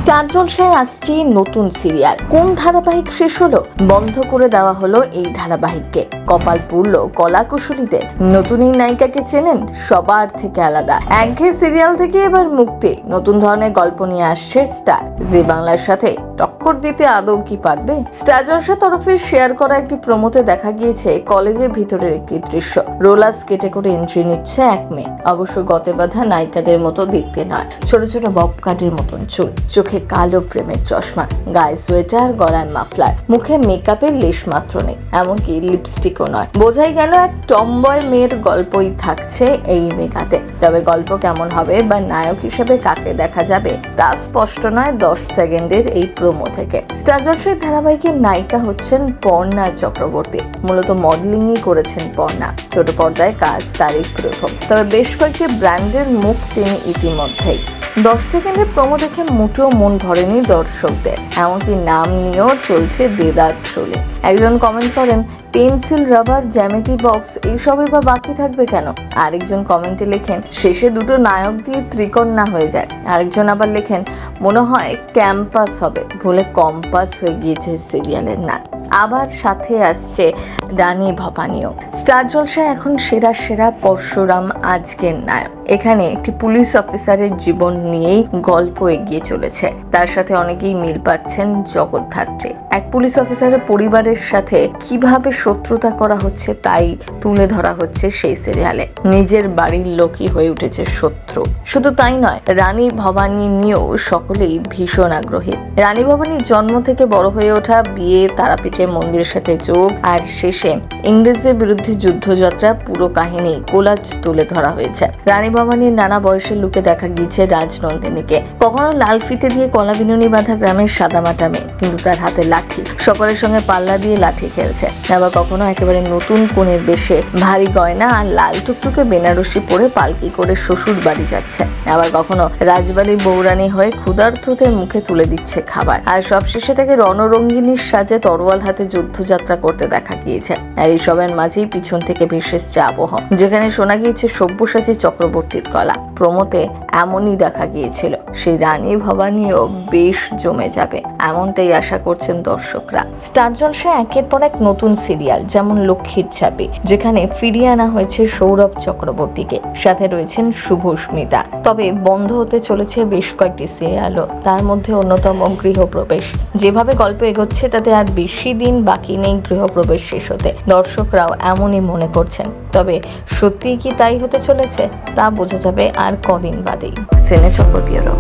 Star জলসায় আসছে নতুন সিরিয়াল। কোন ধারাবাহিক শেষ হলো? বন্ধ করে দেওয়া হলো এই ধারাবাহিককে। কপাল পুড়ল কলা কুশলীদের। নতুন এই নায়িকাকে চেনেন? সবার থেকে আলাদা। একঘেয়ে সিরিয়াল থেকে এবার মুক্তি। নতুন ধরনের গল্প নিয়ে আসছে স্টার। জি বাংলার সাথে টক্কর দিতে আদৌ কি পারবে? স্টার জলসা তরফে শেয়ার করা একটি প্রোমোতে দেখা গিয়েছে কলেজের ভিতরের একটি দৃশ্য। রোলার স্কেটে করে এন্ট্রি নিচ্ছে এক মেয়ে। অবশ্য গতে বাঁধা নায়িকাদের মতো দেখতে নয়, ছোট ছোট বব কাটের মতন চুল, চোখে কালো ফ্রেমের চশমা, গায়ে সোয়েটার, গলায় মাফলার, মুখে মেকআপের লেশ মাত্র নেই, এমনকি লিপস্টিকও নয়। বোঝাই গেল এক টমবয় মেয়ের গল্পই থাকছে এই মেকাতে। তবে গল্প কেমন হবে বা নায়ক হিসেবে কাকে দেখা যাবে তা স্পষ্ট নয় 10 সেকেন্ডের এই প্রোমো থেকে। স্টার জলসার ধারাবাহিকের নায়িকা হচ্ছেন পর্ণা চক্রবর্তী। মূলত মডেলিংই করেছেন পর্ণা। ছোট পর্দায় কাজ তারই প্রথম, তবে বেশ কয়েকটি ব্র্যান্ডের মুখ তিনি ইতিমধ্যেই। 10 সেকেন্ডের প্রোমো দেখে মোটেও মন ভরেনি দর্শকদের, এমনকি নাম নিয়েও চলছে দেদার ট্রোলিং। একজন কমেন্ট করেন, পেন্সিল, রাবার, জ্যামিতি বক্স এইসবই বা বাকি থাকবে কেন? আরেকজন কমেন্টে লেখেন, শেষে দুটো নায়ক দিয়ে ত্রিকন্যা হয়ে যায়। আরেকজন আবার লেখেন, মনে হয় ক্যাম্পাস হবে, ভুলে কম্পাস হয়ে গিয়েছে সিরিয়ালের নাম। আবার সাথে আসছে রানী ভবানীও। স্টার জলসায় এখন সেরা সেরা পরশুরাম আজকের নায়ক। এখানে একটি পুলিশ অফিসারের জীবন নিয়েই গল্প এগিয়ে চলেছে। তার সাথে অনেকেই মিল পাচ্ছেন জগদ্ধাত্রী। এক পুলিশ অফিসারের পরিবারের সাথে কিভাবে শত্রুতা করা হচ্ছে তাই তুলে ধরা হচ্ছে সেই সিরিয়ালে। নিজের বাড়ির লোকই হয়ে উঠেছে শত্রু। শুধু তাই নয়, রানী ভবানী নিয়েও সকলেই ভীষণ আগ্রহী। রানী ভবানীর জন্ম থেকে বড় হয়ে ওঠা, বিয়ে, তারাপীঠে মন্দিরের সাথে যোগ, আর শেষে ইংরেজদের বিরুদ্ধে যুদ্ধযাত্রা, পুরো কাহিনী কোলাজ তুলে ধরা হয়েছে। রানী ভবানীর নানা বয়সের লোকে দেখা গিয়েছে রাজনন্দিনীকে। কখনো লাল ফিতে দিয়ে কলা বিনুনি বাঁধা গ্রামের সাদামাটা মেয়ে, কিন্তু তার হাতে লাঠি, সকলের সঙ্গে পাল্লা দিয়ে লাঠি খেলছে। আবার কখনো একেবারে নতুন কোণের বেশে, ভারী গয়না আর লাল টুকটুকে বেনারসি পরে পালকি করে শ্বশুর বাড়ি যাচ্ছে। আবার কখনো রাজবাড়ির বৌরানী হয়ে ক্ষুধার্তদের মুখে তুলে দিচ্ছে খাবার। আর সবশেষে তাকে রণরঙ্গিনীর সাজে তরোয়াল হাতে যুদ্ধযাত্রা করতে দেখা গিয়েছে। আর এইসবের মাঝেই পিছন থেকে ভেসে এসছে আবহ, যেখানে শোনা গিয়েছে সব্যসাচী চক্রবর্তীর গলা। প্রমোতে এমনই দেখা গিয়েছিল। সেই রানী ভবানীও বেশ জমে যাবে, এমনটাই আশা করছেন দর্শকরা। স্টার জলসায় একের পর এক নতুন সিরিয়াল, যেমন লক্ষ্মীর চাবি, যেখানে ফিরিয়ে আনা হয়েছে সৌরভ চক্রবর্তীকে, সাথে রয়েছেন শুভস্মিতা। তবে বন্ধ হতে চলেছে বেশ কয়েকটি সিরিয়ালও, তার মধ্যে অন্যতম গৃহপ্রবেশ। যেভাবে গল্প এগোচ্ছে তাতে আর বেশি দিন বাকি নেই গৃহপ্রবেশ শেষ হতে। দর্শকরাও এমনই মনে করছেন। তবে সত্যিই কি তাই হতে চলেছে তা বোঝা যাবে আর কদিন বাদেই। সিনে চক্র ব্যুরো।